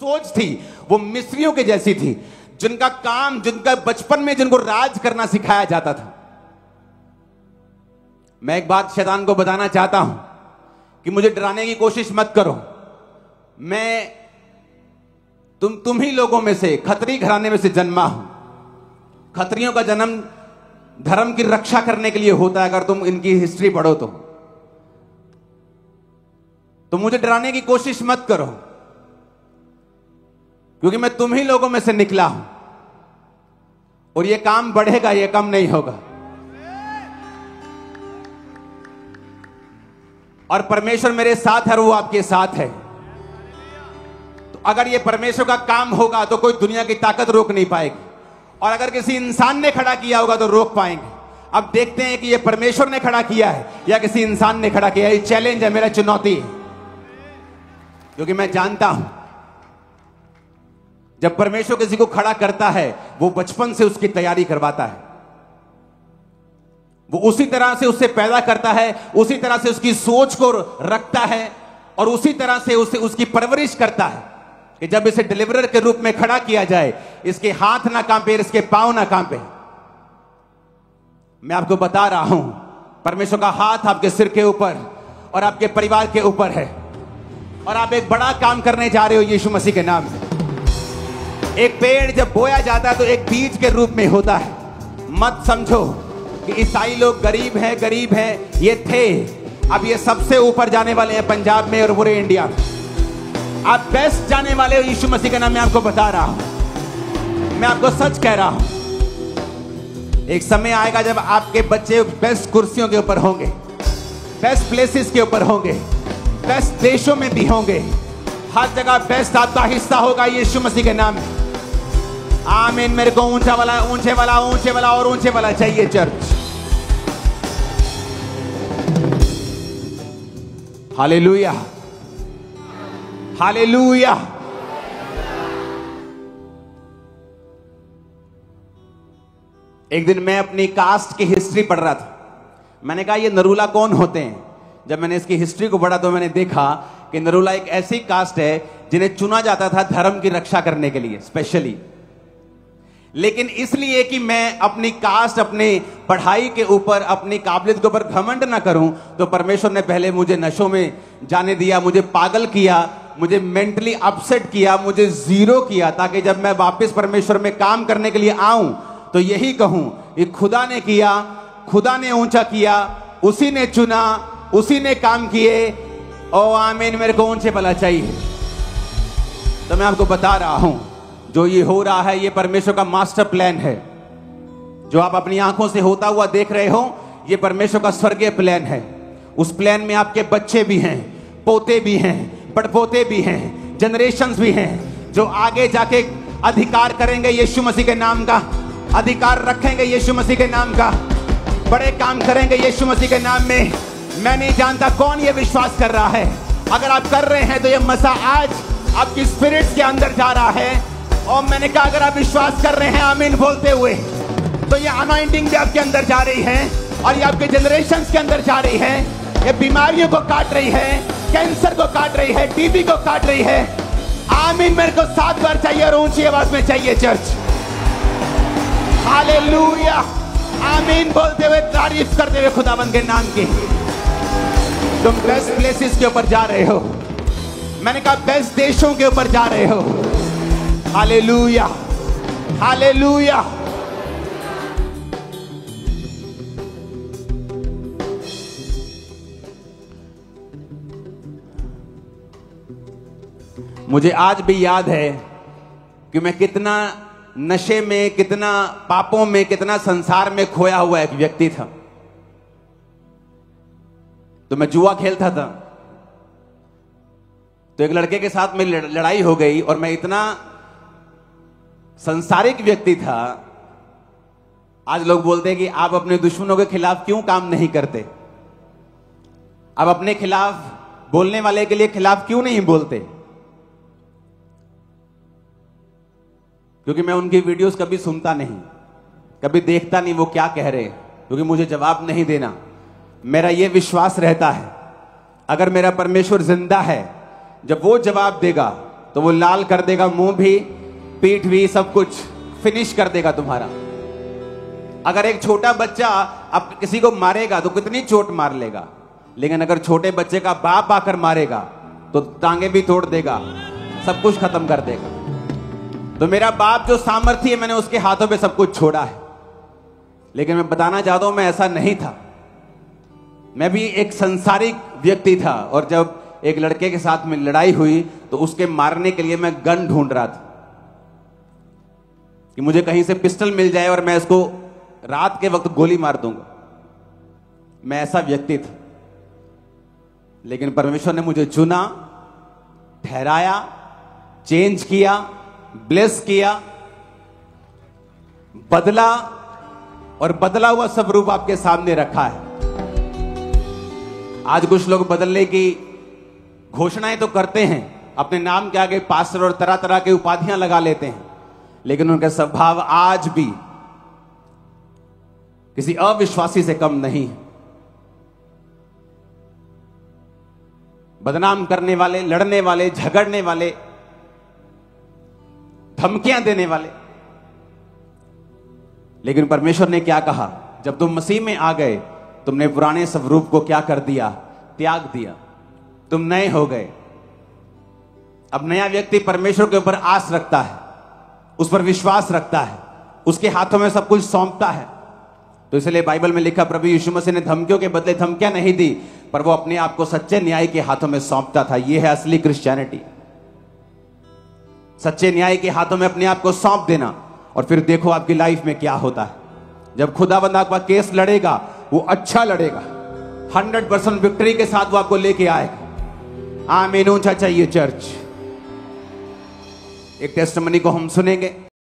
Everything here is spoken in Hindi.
सोच थी वो मिस्रियों के जैसी थी, जिनका काम, जिनका बचपन में जिनको राज करना सिखाया जाता था। मैं एक बात शैतान को बताना चाहता हूं कि मुझे डराने की कोशिश मत करो। मैं तुम ही लोगों में से, खत्री घराने में से जन्मा हूं। खत्रियों का जन्म धर्म की रक्षा करने के लिए होता है। अगर तुम इनकी हिस्ट्री पढ़ो तो मुझे डराने की कोशिश मत करो, क्योंकि मैं तुम ही लोगों में से निकला हूं और यह काम बढ़ेगा, यह कम नहीं होगा। और परमेश्वर मेरे साथ है और वो आपके साथ है। तो अगर ये परमेश्वर का काम होगा तो कोई दुनिया की ताकत रोक नहीं पाएगी, और अगर किसी इंसान ने खड़ा किया होगा तो रोक पाएंगे। अब देखते हैं कि ये परमेश्वर ने खड़ा किया है या किसी इंसान ने खड़ा किया है। ये चैलेंज है, मेरा चुनौती है, क्योंकि मैं जानता हूं जब परमेश्वर किसी को खड़ा करता है वो बचपन से उसकी तैयारी करवाता है। वो उसी तरह से उससे पैदा करता है, उसी तरह से उसकी सोच को रखता है और उसी तरह से उसे उसकी परवरिश करता है कि जब इसे डिलीवरर के रूप में खड़ा किया जाए, इसके हाथ ना कांपे, इसके पांव ना कांपे। मैं आपको बता रहा हूं, परमेश्वर का हाथ आपके सिर के ऊपर और आपके परिवार के ऊपर है, और आप एक बड़ा काम करने जा रहे हो यीशु मसीह के नाम से। एक पेड़ जब बोया जाता है तो एक बीज के रूप में होता है। मत समझो कि ईसाई लोग गरीब हैं, ये थे, अब ये सबसे ऊपर जाने वाले हैं पंजाब में और पूरे इंडिया में। आप बेस्ट जाने वाले हो यीशु मसीह के नाम में, आपको बता रहा हूं, मैं आपको सच कह रहा हूं। एक समय आएगा जब आपके बच्चे बेस्ट कुर्सियों के ऊपर होंगे, बेस्ट प्लेसेस के ऊपर होंगे, बेस्ट देशों में भी होंगे, हर जगह बेस्ट आपका हिस्सा होगा यीशु मसीह के नाम में। आमीन। मेरे को ऊंचा वाला, ऊंचे वाला, ऊंचे वाला और ऊंचे वाला चाहिए चर्च। Hallelujah, hallelujah. एक दिन मैं अपनी कास्ट की हिस्ट्री पढ़ रहा था। मैंने कहा ये नरूला कौन होते हैं। जब मैंने इसकी हिस्ट्री को पढ़ा तो मैंने देखा कि नरूला एक ऐसी कास्ट है जिन्हें चुना जाता था धर्म की रक्षा करने के लिए स्पेशली। लेकिन इसलिए कि मैं अपनी कास्ट, अपनी पढ़ाई के ऊपर, अपनी काबिलियत के ऊपर घमंड ना करूं, तो परमेश्वर ने पहले मुझे नशों में जाने दिया, मुझे पागल किया, मुझे मेंटली अपसेट किया, मुझे जीरो किया, ताकि जब मैं वापस परमेश्वर में काम करने के लिए आऊं तो यही कहूं कि खुदा ने किया, खुदा ने ऊंचा किया, उसी ने चुना, उसी ने काम किए। ओ आमीन। मेरे को ऊंचे वाला चाहिए। तो मैं आपको बता रहा हूं, जो ये हो रहा है ये परमेश्वर का मास्टर प्लान है। जो आप अपनी आंखों से होता हुआ देख रहे हो, ये परमेश्वर का स्वर्गीय प्लान है। उस प्लान में आपके बच्चे भी हैं, पोते भी हैं, पड़पोते भी हैं, जनरेशंस भी हैं, जो आगे जाके अधिकार करेंगे यीशु मसीह के नाम का, अधिकार रखेंगे यीशु मसीह के नाम का, बड़े काम करेंगे यीशु मसीह के नाम में। मैं नहीं जानता कौन ये विश्वास कर रहा है। अगर आप कर रहे हैं तो ये मसा आज आपकी स्पिरिट्स के अंदर जा रहा है। और मैंने कहा अगर आप विश्वास कर रहे हैं आमीन बोलते हुए, तो ये अनॉइंटिंग भी आपके अंदर जा रही है और ये आपके जनरेशंस के अंदर जा रही है। ये बीमारियों को काट रही है, कैंसर को काट रही है, टीबी को काट रही है। आमीन। मेरे को 7 बार चाहिए और ऊंची आवाज में चाहिए चर्च। हालेलुया। आमीन बोलते हुए, तारीफ करते हुए खुदावंद के नाम की। तुम बेस्ट प्लेसेस के ऊपर जा रहे हो। मैंने कहा बेस्ट देशों के ऊपर जा रहे हो। Hallelujah, hallelujah. मुझे आज भी याद है कि मैं कितना नशे में, कितना पापों में, कितना संसार में खोया हुआ एक व्यक्ति था। तो मैं जुआ खेलता था, तो एक लड़के के साथ मेरी लड़ाई हो गई और मैं इतना सांसारिक व्यक्ति था। आज लोग बोलते हैं कि आप अपने दुश्मनों के खिलाफ क्यों काम नहीं करते, आप अपने खिलाफ बोलने वाले के लिए खिलाफ क्यों नहीं बोलते। क्योंकि मैं उनकी वीडियोस कभी सुनता नहीं, कभी देखता नहीं वो क्या कह रहे हैं, क्योंकि मुझे जवाब नहीं देना। मेरा यह विश्वास रहता है अगर मेरा परमेश्वर जिंदा है, जब वो जवाब देगा तो वो लाल कर देगा, मुंह भी, पीठ भी, सब कुछ फिनिश कर देगा तुम्हारा। अगर एक छोटा बच्चा अब किसी को मारेगा तो कितनी चोट मार लेगा, लेकिन अगर छोटे बच्चे का बाप आकर मारेगा तो टांगे भी तोड़ देगा, सब कुछ खत्म कर देगा। तो मेरा बाप जो सामर्थ्य है, मैंने उसके हाथों पे सब कुछ छोड़ा है। लेकिन मैं बताना चाहता हूं, मैं ऐसा नहीं था। मैं भी एक संसारिक व्यक्ति था, और जब एक लड़के के साथ में लड़ाई हुई तो उसके मारने के लिए मैं गन ढूंढ रहा था कि मुझे कहीं से पिस्टल मिल जाए और मैं इसको रात के वक्त गोली मार दूंगा। मैं ऐसा व्यक्ति था, लेकिन परमेश्वर ने मुझे चुना, ठहराया, चेंज किया, ब्लेस किया, बदला, और बदला हुआ सब रूप आपके सामने रखा है। आज कुछ लोग बदलने की घोषणाएं तो करते हैं, अपने नाम के आगे पास्टर और तरह तरह की उपाधियां लगा लेते हैं, लेकिन उनका स्वभाव आज भी किसी अविश्वासी से कम नहीं है। बदनाम करने वाले, लड़ने वाले, झगड़ने वाले, धमकियां देने वाले। लेकिन परमेश्वर ने क्या कहा, जब तुम मसीह में आ गए, तुमने पुराने स्वरूप को क्या कर दिया, त्याग दिया, तुम नए हो गए। अब नया व्यक्ति परमेश्वर के ऊपर आस रखता है, उस पर विश्वास रखता है, उसके हाथों में सब कुछ सौंपता है। तो इसलिए बाइबल में लिखा, प्रभु यीशु मसीह ने धमकियों के बदले धमकियां नहीं दी, पर वो अपने आप को सच्चे न्याय के हाथों में सौंपता था। यह है असली क्रिश्चियनिटी, सच्चे न्याय के हाथों में अपने आप को सौंप देना। और फिर देखो आपकी लाइफ में क्या होता है। जब खुदावंद आपका केस लड़ेगा, वो अच्छा लड़ेगा, 100% विक्ट्री के साथ वो आपको लेके आएगा। आमीन। ऊंचा चाहिए चर्च। एक टेस्टमनी को हम सुनेंगे।